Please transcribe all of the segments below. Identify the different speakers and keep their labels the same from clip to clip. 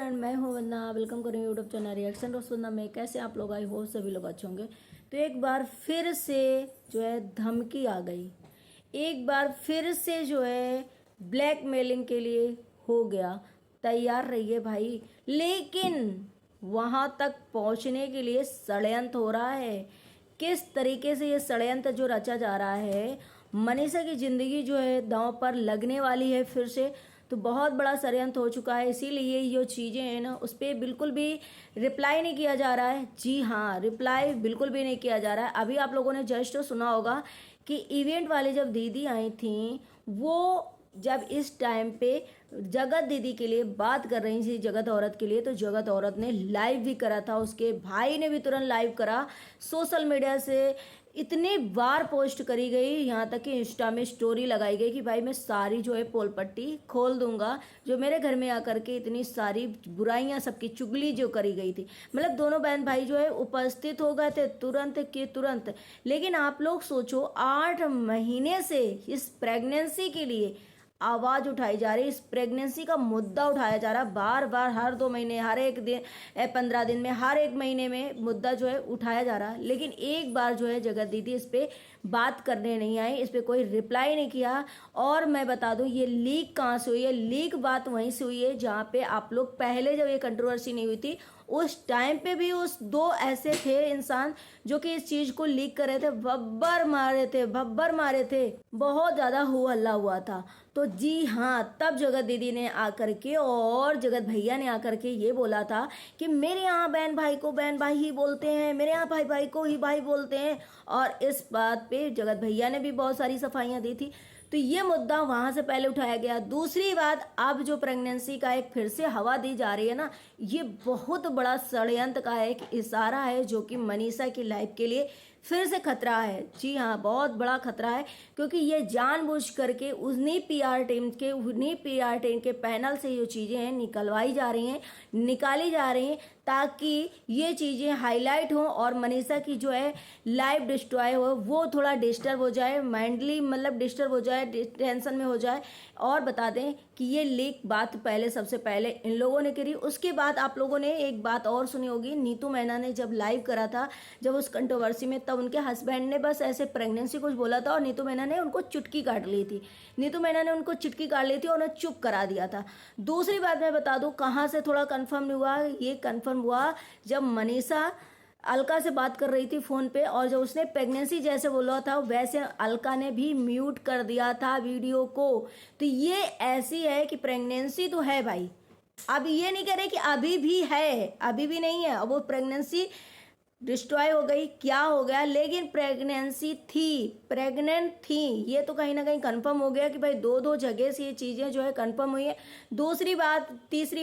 Speaker 1: Friend, मैं हूं वंदना। Welcome करें यूट्यूब चैनल रिएक्शन रोज वंदना में। कैसे आप लोग? आई होप सभी लोग अच्छे होंगे। तो एक बार फिर से जो है धमकी आ गई, एक बार फिर से जो है ब्लैकमेलिंग के लिए हो गया। तैयार रहिए भाई, लेकिन वहां तक पहुंचने के लिए षड्यंत्र हो रहा है। किस तरीके से ये षड्यंत्र जो रचा जा रहा है, मनीषा की जिंदगी जो है दांव पर लगने वाली है फिर से। तो बहुत बड़ा षड्यंत्र हो चुका है, इसीलिए ये चीज़ें हैं ना, उस पर बिल्कुल भी रिप्लाई नहीं किया जा रहा है। जी हाँ, रिप्लाई बिल्कुल भी नहीं किया जा रहा है। अभी आप लोगों ने जस्ट सुना होगा कि इवेंट वाले जब दीदी आई थी, वो जब इस टाइम पे जगत दीदी के लिए बात कर रही थी, जगत औरत के लिए, तो जगत औरत ने लाइव भी करा था, उसके भाई ने भी तुरंत लाइव करा। सोशल मीडिया से इतनी बार पोस्ट करी गई, यहाँ तक कि इंस्टा में स्टोरी लगाई गई कि भाई मैं सारी जो है पोल पट्टी खोल दूंगा, जो मेरे घर में आकर के इतनी सारी बुराइयां, सबकी चुगली जो करी गई थी। मतलब दोनों बहन भाई जो है उपस्थित हो गए थे तुरंत के तुरंत। लेकिन आप लोग सोचो, 8 महीने से इस प्रेगनेंसी के लिए आवाज उठाई जा रही, इस प्रेगनेंसी का मुद्दा उठाया जा रहा, बार बार हर 2 महीने, हर एक दिन, 15 दिन में, हर एक महीने में मुद्दा जो है उठाया जा रहा। लेकिन एक बार जो है जगत दीदी इस पे बात करने नहीं आई, इस पे कोई रिप्लाई नहीं किया। और मैं बता दूं, ये लीक कहाँ से हुई है? लीक बात वहीं से हुई है जहाँ पे आप लोग पहले जब ये कंट्रोवर्सी नहीं हुई थी, उस टाइम पे भी उस 2 ऐसे थे इंसान जो कि इस चीज को लीक कर रहे थे, बब्बर मारे थे, बहुत ज्यादा हो हल्ला हुआ था। तो जी हाँ, तब जगत दीदी ने आकर के और जगत भैया ने आकर के ये बोला था कि मेरे यहाँ बहन भाई को बहन भाई ही बोलते हैं, मेरे यहाँ भाई भाई को ही भाई बोलते हैं। और इस बात पे जगत भैया ने भी बहुत सारी सफाइयाँ दी थी। तो ये मुद्दा वहां से पहले उठाया गया। दूसरी बात, अब जो प्रेगनेंसी का एक फिर से हवा दी जा रही है ना, ये बहुत बड़ा षड्यंत्र का एक इशारा है, जो कि मनीषा की लाइफ के लिए फिर से खतरा है। जी हाँ, बहुत बड़ा खतरा है, क्योंकि ये जानबूझ करके उन्हीं पीआर टीम के पैनल से ये चीजें हैं निकाली जा रही हैं, ताकि ये चीजें हाईलाइट हो और मनीषा की जो है लाइफ डिस्ट्रॉय हो, वो थोड़ा डिस्टर्ब हो जाए, माइंडली मतलब डिस्टर्ब हो जाए, टेंशन में हो जाए। और बता दें कि ये लीक बात पहले, सबसे पहले इन लोगों ने करी। उसके बाद आप लोगों ने एक बात और सुनी होगी, नीतू मैना ने जब लाइव करा था, जब उस कंट्रोवर्सी में, तब उनके हस्बैंड ने बस ऐसे प्रेगनेंसी कुछ बोला था और नीतू मैना ने उनको चुटकी काट ली थी और उन्हें चुप करा दिया था। दूसरी बात मैं बता दूं, कहाँ से थोड़ा कंफर्म नहीं हुआ, ये कंफर्म हुआ जब मनीषा अलका से बात कर रही थी फोन पे, और जब उसने प्रेगनेंसी जैसे बोला था, वैसे अलका ने भी म्यूट कर दिया था वीडियो को। तो ये ऐसी है कि प्रेगनेंसी तो है भाई, अब ये नहीं कह रहे कि अभी भी है, अभी भी नहीं है, अब वो प्रेगनेंसी डिस्ट्रॉय हो गई, क्या हो गया, लेकिन प्रेग्नेंट थी, ये तो कहीं ना कहीं कंफर्म हो गया कि भाई दो जगह से ये चीजें जो है कंफर्म हुई है। तीसरी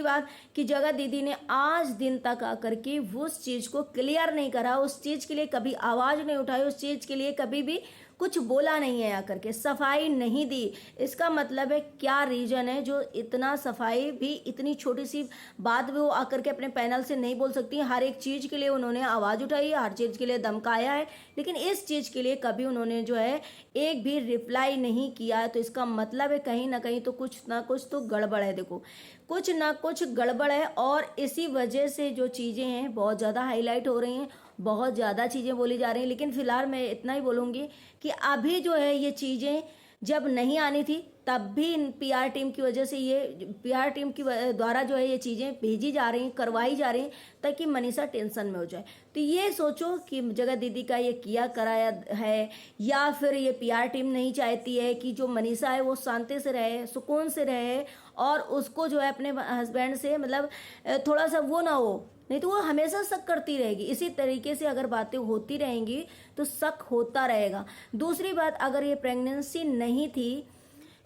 Speaker 1: बात कि जगत दीदी ने आज दिन तक आकर के उस चीज को क्लियर नहीं करा, उस चीज के लिए कभी आवाज नहीं उठाई, उस चीज के लिए कभी भी कुछ बोला नहीं है, आकर के सफाई नहीं दी। इसका मतलब है क्या रीजन है जो इतना सफाई भी, इतनी छोटी सी बात भी वो आकर के अपने पैनल से नहीं बोल सकती? हर एक चीज के लिए उन्होंने आवाज उठाई है, हर चीज के लिए दमकाया है, लेकिन इस चीज के लिए कभी उन्होंने जो है एक भी रिप्लाई नहीं किया है। तो इसका मतलब है कहीं ना कहीं तो कुछ ना कुछ तो गड़बड़ है। देखो, कुछ ना कुछ गड़बड़ है, और इसी वजह से जो चीजें हैं बहुत ज्यादा हाईलाइट हो रही हैं, बहुत ज़्यादा चीज़ें बोली जा रही हैं। लेकिन फिलहाल मैं इतना ही बोलूँगी कि अभी जो है ये चीज़ें जब नहीं आनी थी, तब भी पीआर टीम की वजह से, ये पीआर टीम की द्वारा जो है ये चीज़ें भेजी जा रही हैं, करवाई जा रही हैं, ताकि मनीषा टेंशन में हो जाए। तो ये सोचो कि जगत दीदी का ये किया कराया है, या फिर ये पीआर टीम नहीं चाहती है कि जो मनीषा है वो शांति से रहे, सुकून से रहे, और उसको जो है अपने हस्बैंड से मतलब थोड़ा सा वो ना हो, नहीं तो वो हमेशा शक करती रहेगी। इसी तरीके से अगर बातें होती रहेंगी तो शक होता रहेगा। दूसरी बात, अगर ये प्रेगनेंसी नहीं थी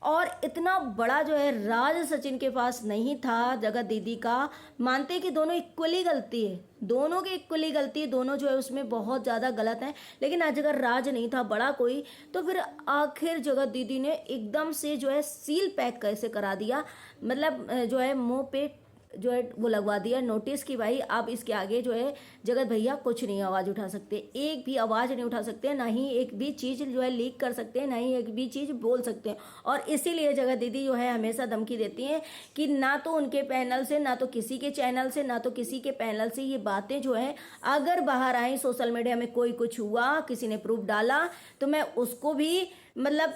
Speaker 1: और इतना बड़ा जो है राज सचिन के पास नहीं था जगत दीदी का, मानते कि दोनों इक्वली गलती है, दोनों की इक्वली गलती है, दोनों जो है उसमें बहुत ज़्यादा गलत है। लेकिन आज अगर राज नहीं था बड़ा कोई, तो फिर आखिर जगत दीदी ने एकदम से जो है सील पैक कैसे करा दिया, मतलब जो है मुंह पे जो है वो लगवा दिया नोटिस कि भाई आप इसके आगे जो है जगत भैया कुछ नहीं आवाज़ उठा सकते, एक भी आवाज़ नहीं उठा सकते, ना ही एक भी चीज़ जो है लीक कर सकते हैं, ना ही एक भी चीज़ बोल सकते हैं। और इसीलिए जगत दीदी जो है हमेशा धमकी देती हैं कि ना तो उनके पैनल से, ना तो किसी के चैनल से, ना तो किसी के पैनल से ये बातें जो है अगर बाहर आई सोशल मीडिया में, कोई कुछ हुआ, किसी ने प्रूफ डाला, तो मैं उसको भी मतलब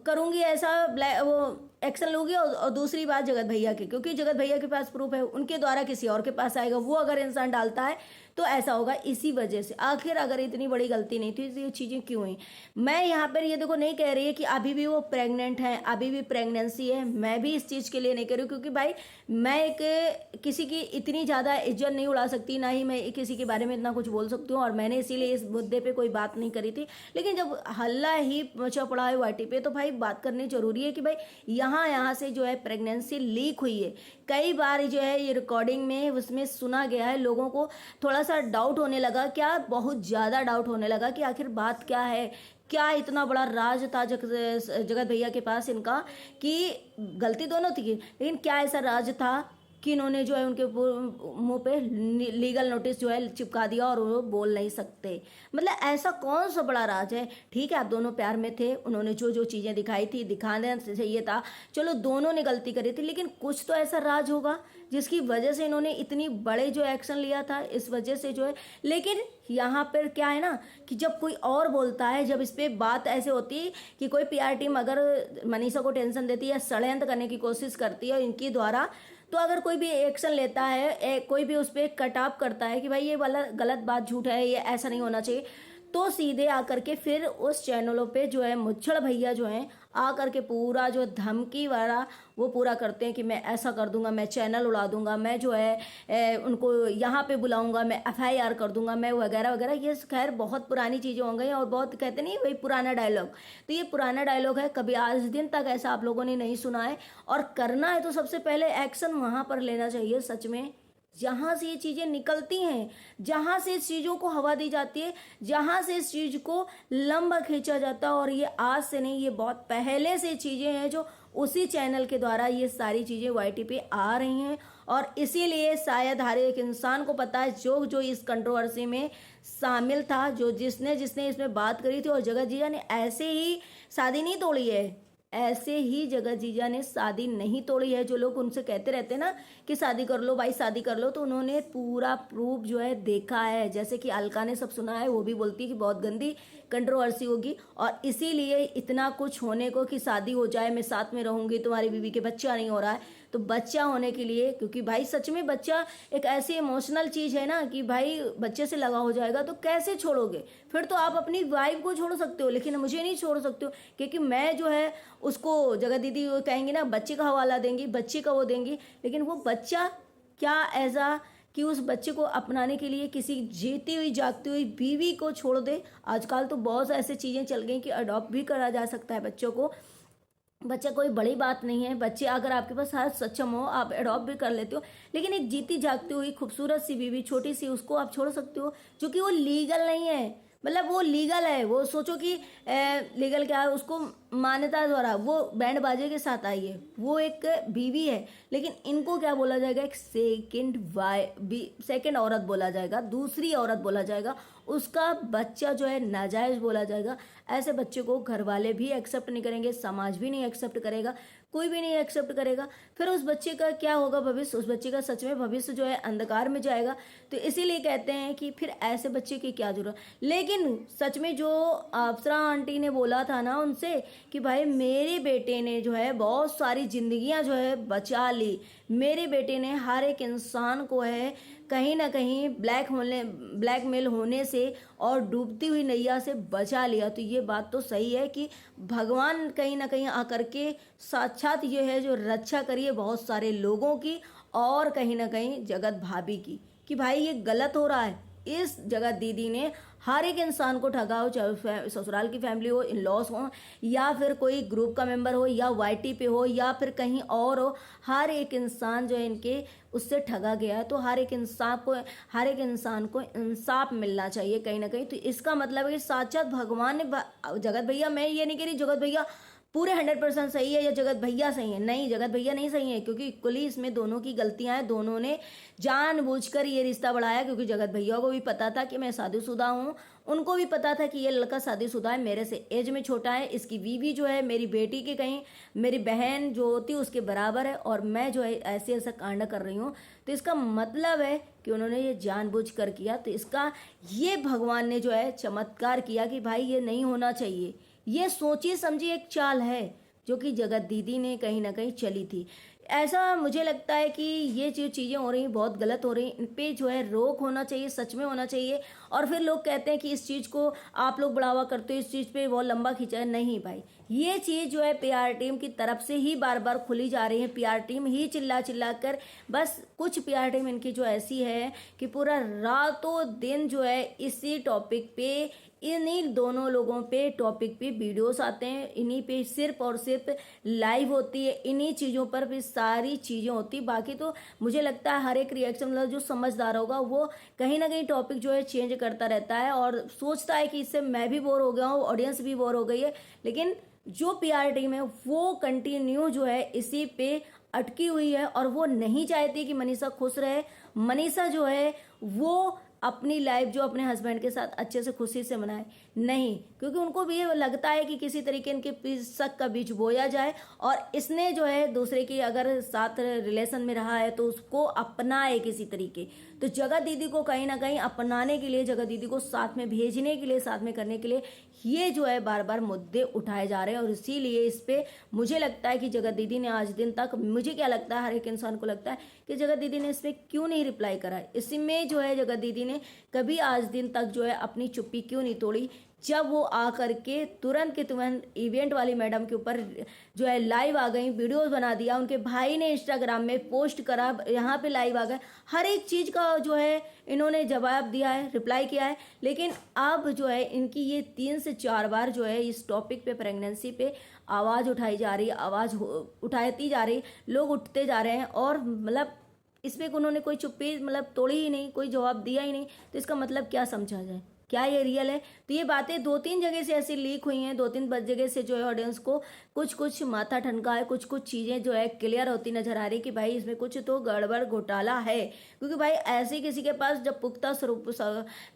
Speaker 1: करूंगी, ऐसा वो एक्शन लूंगी। और दूसरी बात जगत भैया की, क्योंकि जगत भैया के पास प्रूफ है, उनके द्वारा किसी और के पास आएगा, वो अगर इंसान डालता है तो ऐसा होगा। इसी वजह से आखिर अगर इतनी बड़ी गलती नहीं थी तो ये चीज़ें क्यों हुई। मैं यहाँ पर ये देखो नहीं कह रही है कि अभी भी वो प्रेग्नेंट है, अभी भी प्रेगनेंसी है, मैं भी इस चीज़ के लिए नहीं कह रही हूँ, क्योंकि भाई मैं एक किसी की इतनी ज़्यादा इज्जत नहीं उड़ा सकती, ना ही मैं किसी के बारे में इतना कुछ बोल सकती हूँ, और मैंने इसीलिए इस मुद्दे पर कोई बात नहीं करी थी। लेकिन जब हल्ला ही मचा पड़ा है वाटी पे, तो भाई बात करनी जरूरी है कि भाई यहाँ से जो है प्रेगनेंसी लीक हुई है। कई बार जो है ये रिकॉर्डिंग में उसमें सुना गया है, लोगों को थोड़ा सा डाउट होने लगा, क्या बहुत ज़्यादा डाउट होने लगा कि आखिर बात क्या है, क्या इतना बड़ा राज था जगत भैया के पास इनका, कि गलती दोनों थी, लेकिन क्या ऐसा राज था कि इन्होंने जो है उनके मुंह पे लीगल नोटिस जो है चिपका दिया और वो बोल नहीं सकते। मतलब ऐसा कौन सा बड़ा राज है। ठीक है, आप दोनों प्यार में थे, उन्होंने जो जो चीज़ें दिखाई थी दिखाना चाहिए था, चलो दोनों ने गलती करी थी, लेकिन कुछ तो ऐसा राज होगा जिसकी वजह से इन्होंने इतनी बड़े जो एक्शन लिया था, इस वजह से जो है। लेकिन यहाँ पर क्या है ना कि जब कोई और बोलता है, जब इस पर बात ऐसे होती है कि कोई पीआर टीम अगर मनीषा को टेंशन देती है, षड्यंत्र करने की कोशिश करती है इनकी द्वारा, तो अगर कोई भी एक्शन लेता है, कोई भी उस पर कटाप करता है कि भाई ये वाला गलत बात, झूठ है, ये ऐसा नहीं होना चाहिए, तो सीधे आकर के फिर उस चैनलों पे जो है मुच्छड़ भैया जो हैं आकर के पूरा जो धमकी वाला वो पूरा करते हैं कि मैं ऐसा कर दूंगा, मैं चैनल उड़ा दूंगा, मैं जो है उनको यहाँ पे बुलाऊंगा, मैं एफआईआर कर दूंगा, मैं वगैरह वगैरह। ये खैर बहुत पुरानी चीज़ें हो गई और बहुत कहते नहीं वही पुराना डायलॉग, तो ये पुराना डायलॉग है, कभी आज दिन तक ऐसा आप लोगों ने नहीं सुना है। और करना है तो सबसे पहले एक्शन वहाँ पर लेना चाहिए सच में, जहाँ से ये चीज़ें निकलती हैं, जहाँ से इस चीज़ों को हवा दी जाती है, जहाँ से इस चीज़ को लंबा खींचा जाता है। और ये आज से नहीं, ये बहुत पहले से चीज़ें हैं जो उसी चैनल के द्वारा ये सारी चीज़ें वाईटी पे आ रही हैं। और इसीलिए शायद हर एक इंसान को पता है जो जो इस कंट्रोवर्सी में शामिल था, जो जिसने जिसने इसमें बात करी थी। और जगत जीजा ने ऐसे ही शादी नहीं तोड़ी है, ऐसे ही जगत जीजा ने शादी नहीं तोड़ी है। जो लोग उनसे कहते रहते हैं ना कि शादी कर लो भाई, शादी कर लो, तो उन्होंने पूरा प्रूफ जो है देखा है। जैसे कि अलका ने सब सुना है, वो भी बोलती है कि बहुत गंदी कंट्रोवर्सी होगी, और इसीलिए इतना कुछ होने को कि शादी हो जाए, मैं साथ में रहूंगी, तुम्हारी बीवी के बच्चा नहीं हो रहा है, तो बच्चा होने के लिए, क्योंकि भाई सच में बच्चा एक ऐसी इमोशनल चीज़ है ना कि भाई बच्चे से लगा हो जाएगा तो कैसे छोड़ोगे। फिर तो आप अपनी वाइफ को छोड़ सकते हो, लेकिन मुझे नहीं छोड़ सकते हो, क्योंकि मैं जो है उसको जगत दीदी कहेंगी ना बच्चे का हवाला देंगी, बच्चे का वो देंगी, लेकिन वो बच्चा क्या ऐसा कि उस बच्चे को अपनाने के लिए किसी जीती हुई जागती हुई बीवी को छोड़ दे। आजकल तो बहुत ऐसी चीज़ें चल गई कि अडॉप्ट भी करा जा सकता है बच्चों को। बच्चा कोई बड़ी बात नहीं है, बच्चे अगर आपके पास हाथ सक्षम हो आप अडॉप्ट भी कर लेते हो, लेकिन एक जीती जागती हुई खूबसूरत सी बीवी छोटी सी, उसको आप छोड़ सकते हो, जो कि वो लीगल नहीं है। मतलब वो लीगल है, वो सोचो कि लीगल क्या है, उसको मान्यता द्वारा वो बैंड बाजे के साथ आई है, वो एक बीवी है, लेकिन इनको क्या बोला जाएगा, एक सेकंड औरत बोला जाएगा, दूसरी औरत बोला जाएगा, उसका बच्चा जो है नाजायज बोला जाएगा। ऐसे बच्चे को घर वाले भी एक्सेप्ट नहीं करेंगे, समाज भी नहीं एक्सेप्ट करेगा, कोई भी नहीं एक्सेप्ट करेगा। फिर उस बच्चे का क्या होगा भविष्य, उस बच्चे का सच में भविष्य जो है अंधकार में जाएगा। तो इसीलिए कहते हैं कि फिर ऐसे बच्चे की क्या जरूरत। लेकिन सच में जो अप्सरा आंटी ने बोला था ना उनसे कि भाई मेरे बेटे ने जो है बहुत सारी जिंदगियां जो है बचा ली, मेरे बेटे ने हर एक इंसान को है कहीं ना कहीं ब्लैकमेल होने से और डूबती हुई नैया से बचा लिया। तो ये बात तो सही है कि भगवान कहीं ना कहीं आकर के साक्षात ये है जो रक्षा करिए बहुत सारे लोगों की, और कहीं ना कहीं जगत भाभी की, कि भाई ये गलत हो रहा है। इस जगत दीदी ने हर एक इंसान को ठगा हो, चाहे ससुराल की फैमिली हो, इन लॉस हो, या फिर कोई ग्रुप का मेंबर हो, या वाईटी पे हो, या फिर कहीं और हो, हर एक इंसान जो है इनके उससे ठगा गया है। तो हर एक इंसान को इंसाफ मिलना चाहिए कहीं ना कहीं। तो इसका मतलब है कि साक्षात भगवान ने जगत भैया, मैं ये नहीं कह रही जगत भैया पूरे 100% सही है या जगत भैया सही है? नहीं, जगत भैया नहीं सही है, क्योंकि इक्वली इसमें दोनों की गलतियां हैं। दोनों ने जानबूझकर ये रिश्ता बढ़ाया, क्योंकि जगत भैया को भी पता था कि मैं शादीशुदा हूँ, उनको भी पता था कि ये लड़का शादीशुदा है, मेरे से एज में छोटा है, इसकी बीवी जो है मेरी बेटी की कहीं मेरी बहन जो होती है उसके बराबर है, और मैं जो है ऐसे ऐसा कांड कर रही हूँ। तो इसका मतलब है कि उन्होंने ये जानबूझ कर किया। तो इसका ये भगवान ने जो है चमत्कार किया कि भाई ये नहीं होना चाहिए। ये सोची समझी एक चाल है जो कि जगत दीदी ने कहीं ना कहीं चली थी। ऐसा मुझे लगता है कि ये जो चीज़ें हो रही हैं बहुत गलत हो रही हैं, इन पे जो है रोक होना चाहिए, सच में होना चाहिए। और फिर लोग कहते हैं कि इस चीज़ को आप लोग बढ़ावा करते हो, इस चीज़ पे बहुत लंबा खींचा है। नहीं भाई, ये चीज़ जो है पीआर टीम की तरफ से ही बार बार खुली जा रही है। पीआर टीम ही चिल्ला चिल्ला कर, बस कुछ पीआर टीम इनकी जो ऐसी है कि पूरा रातों दिन जो है इसी टॉपिक पे, इन्हीं दोनों लोगों पे टॉपिक पे वीडियोस आते हैं, इन्हीं पे सिर्फ और सिर्फ लाइव होती है, इन्हीं चीज़ों पर भी सारी चीज़ें होती। बाकी तो मुझे लगता है हर एक रिएक्शन मतलब जो समझदार होगा वो कहीं ना कहीं टॉपिक जो है चेंज करता रहता है और सोचता है कि इससे मैं भी बोर हो गया हूँ, ऑडियंस भी बोर हो गई है। लेकिन जो पीआर टीम है वो कंटिन्यू जो है इसी पे अटकी हुई है और वो नहीं चाहती कि मनीषा खुश रहे। मनीषा जो है वो अपनी लाइफ जो अपने हस्बैंड के साथ अच्छे से खुशी से मनाए, नहीं, क्योंकि उनको भी ये लगता है कि किसी तरीके इनके शक का बीज बोया जाए और इसने जो है दूसरे की अगर साथ रिलेशन में रहा है तो उसको अपनाए किसी तरीके। तो जगत दीदी को कहीं ना कहीं अपनाने के लिए, जगत दीदी को साथ में भेजने के लिए, साथ में करने के लिए ये जो है बार बार मुद्दे उठाए जा रहे हैं। और इसीलिए इस पे मुझे लगता है कि जगत दीदी ने आज दिन तक, मुझे क्या लगता है हर एक इंसान को लगता है कि जगत दीदी ने इस पर क्यों नहीं रिप्लाई करा। इसमें जो है जगत दीदी ने कभी आज दिन तक जो है अपनी चुप्पी क्यों नहीं तोड़ी, जब वो आ करके तुरंत के तुरंत इवेंट वाली मैडम के ऊपर जो है लाइव आ गई, वीडियोस बना दिया, उनके भाई ने इंस्टाग्राम में पोस्ट करा, यहाँ पे लाइव आ गए, हर एक चीज़ का जो है इन्होंने जवाब दिया है, रिप्लाई किया है। लेकिन अब जो है इनकी ये 3 से 4 बार जो है इस टॉपिक पे, प्रेगनेंसी पे आवाज़ उठाई जा रही है, आवाज़ उठाती जा रही, लोग उठते जा रहे हैं और मतलब इसमें उन्होंने कोई चुप्पी मतलब तोड़ी ही नहीं, कोई जवाब दिया ही नहीं। तो इसका मतलब क्या समझा जाए, क्या ये रियल है? तो ये बातें 2-3 जगह से ऐसी लीक हुई हैं, 2-3 जगह से जो है ऑडियंस को कुछ माथा ठनका है, कुछ चीज़ें जो है क्लियर होती नजर आ रही कि भाई इसमें कुछ तो गड़बड़ घोटाला है। क्योंकि भाई ऐसे किसी के पास जब पुख्ता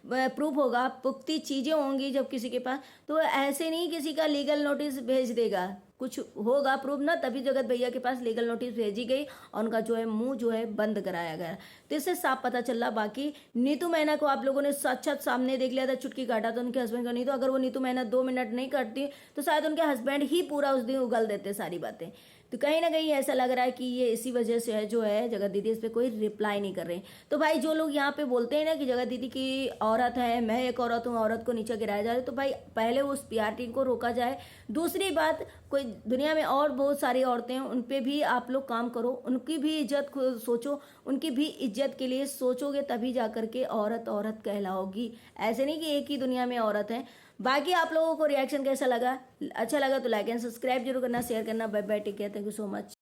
Speaker 1: प्रूफ होगा, पुख्ती चीज़ें होंगी जब किसी के पास, तो ऐसे नहीं किसी का लीगल नोटिस भेज देगा, कुछ होगा प्रूफ ना, तभी जगत भैया के पास लीगल नोटिस भेजी गई और उनका जो है मुंह जो है बंद कराया गया। तो इससे साफ पता चल रहा। बाकी नीतू मैना को आप लोगों ने साक्षात सामने देख लिया था, चुटकी काटा था उनके हस्बैंड का। नहीं तो अगर वो नीतू मैना 2 मिनट नहीं करती तो शायद उनके हस्बैंड ही पूरा उस दिन उगल देते सारी बातें। तो कहीं ना कहीं ऐसा लग रहा है कि ये इसी वजह से है जो है जगत दीदी इस पर कोई रिप्लाई नहीं कर रहे हैं। तो भाई जो लोग यहाँ पे बोलते हैं ना कि जगत दीदी की औरत है, मैं एक औरत हूँ, औरत को नीचे गिराया जा रहा है, तो भाई पहले उस पीआर टीम को रोका जाए। दूसरी बात, कोई दुनिया में और बहुत सारी औरतें हैं, उन पे भी आप लोग काम करो, उनकी भी इज्जत सोचो, उनकी भी इज्जत के लिए सोचोगे तभी जा करके औरत औरत कहलाओगी। ऐसे नहीं कि एक ही दुनिया में औरत है। बाकी आप लोगों को रिएक्शन कैसा लगा? अच्छा लगा तो लाइक एंड सब्सक्राइब जरूर करना, शेयर करना। Bye bye, take care, thank you so much.